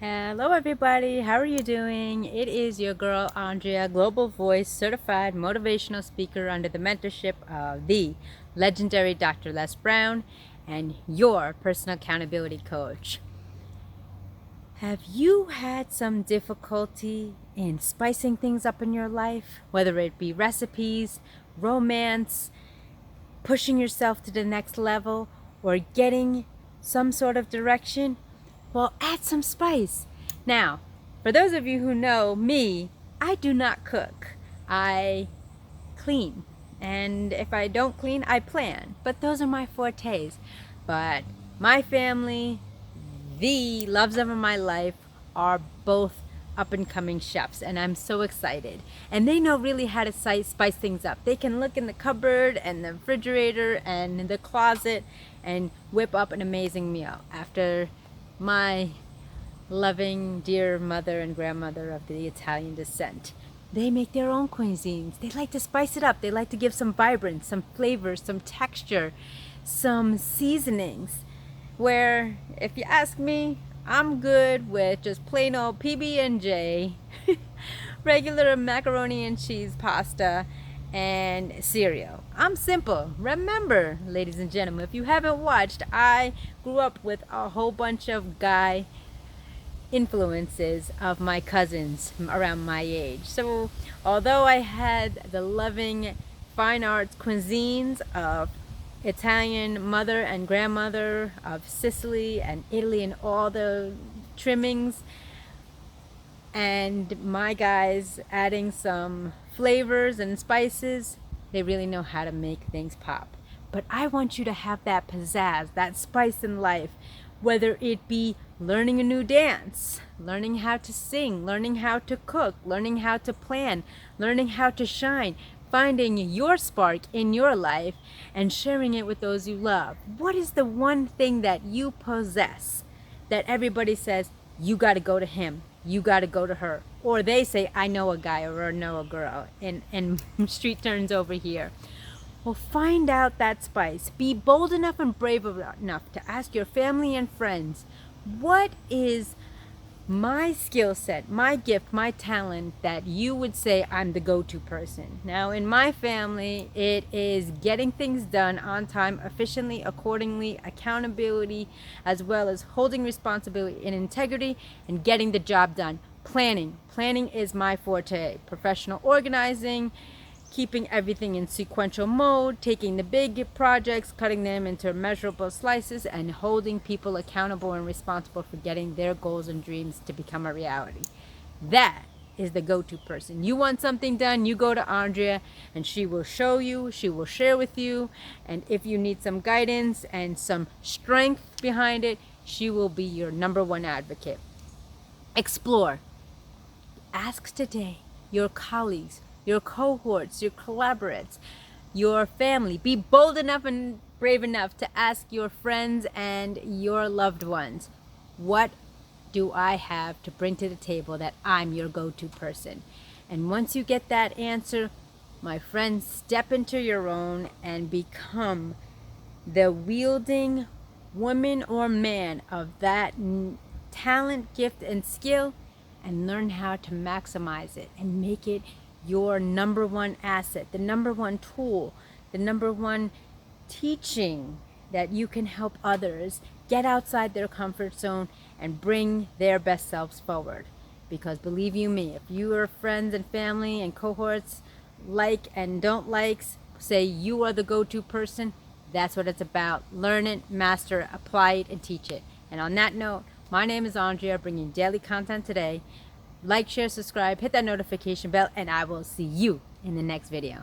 Hello everybody, how are you doing? It is your girl Andrea, Global Voice Certified Motivational Speaker under the mentorship of the legendary Dr. Les Brown and your personal accountability coach. Have you had some difficulty in spicing things up in your life? Whether it be recipes, romance, pushing yourself to the next level, or getting some sort of direction? Well, add some spice. Now, for those of you who know me, I do not cook. I clean. And if I don't clean, I plan. But those are my fortes. But my family, the loves of my life, are both up and coming chefs, and I'm so excited. And they know really how to spice things up. They can look in the cupboard and the refrigerator and in the closet and whip up an amazing meal. After my loving dear mother and grandmother of the Italian descent, they make their own cuisines. They like to spice it up. They like to give some vibrance, some flavor, some texture, some seasonings. Where, if you ask me, I'm good with just plain old PB&J, regular macaroni and cheese pasta, and cereal. I'm simple. Remember, ladies and gentlemen, if you haven't watched, I grew up with a whole bunch of guy influences of my cousins around my age. So although I had the loving fine arts cuisines of Italian mother and grandmother, of Sicily and Italy and all the trimmings, and my guys adding some flavors and spices, they really know how to make things pop. But I want you to have that pizzazz, that spice in life, whether it be learning a new dance, learning how to sing, learning how to cook, learning how to plan, learning how to shine, finding your spark in your life and sharing it with those you love. What is the one thing that you possess that everybody says, you got to go to him, you got to go to her? Or they say, I know a guy or I know a girl, and street turns over here. Well, find out that spice. Be bold enough and brave enough to ask your family and friends, what is my skill set, my gift, my talent that you would say I'm the go-to person? Now, in my family, it is getting things done on time, efficiently, accordingly, accountability, as well as holding responsibility and integrity and getting the job done. Planning. Planning is my forte. Professional organizing, keeping everything in sequential mode, taking the big projects, cutting them into measurable slices, and holding people accountable and responsible for getting their goals and dreams to become a reality. That is the go-to person. You want something done, you go to Andrea, and she will show you, she will share with you, and if you need some guidance and some strength behind it, she will be your number one advocate. Explore. Ask today your colleagues, your cohorts, your collaborates, your family. Be bold enough and brave enough to ask your friends and your loved ones, what do I have to bring to the table that I'm your go-to person? And once you get that answer, my friends, step into your own and become the wielding woman or man of that talent, gift, and skill, and learn how to maximize it and make it your number one asset, the number one tool, the number one teaching that you can help others get outside their comfort zone and bring their best selves forward. Because believe you me, if your friends and family and cohorts like and don't like, say you are the go-to person, that's what it's about. Learn it, master it, apply it, and teach it. And on that note, my name is Andrea, bringing daily content today. Like, share, subscribe, hit that notification bell, and I will see you in the next video.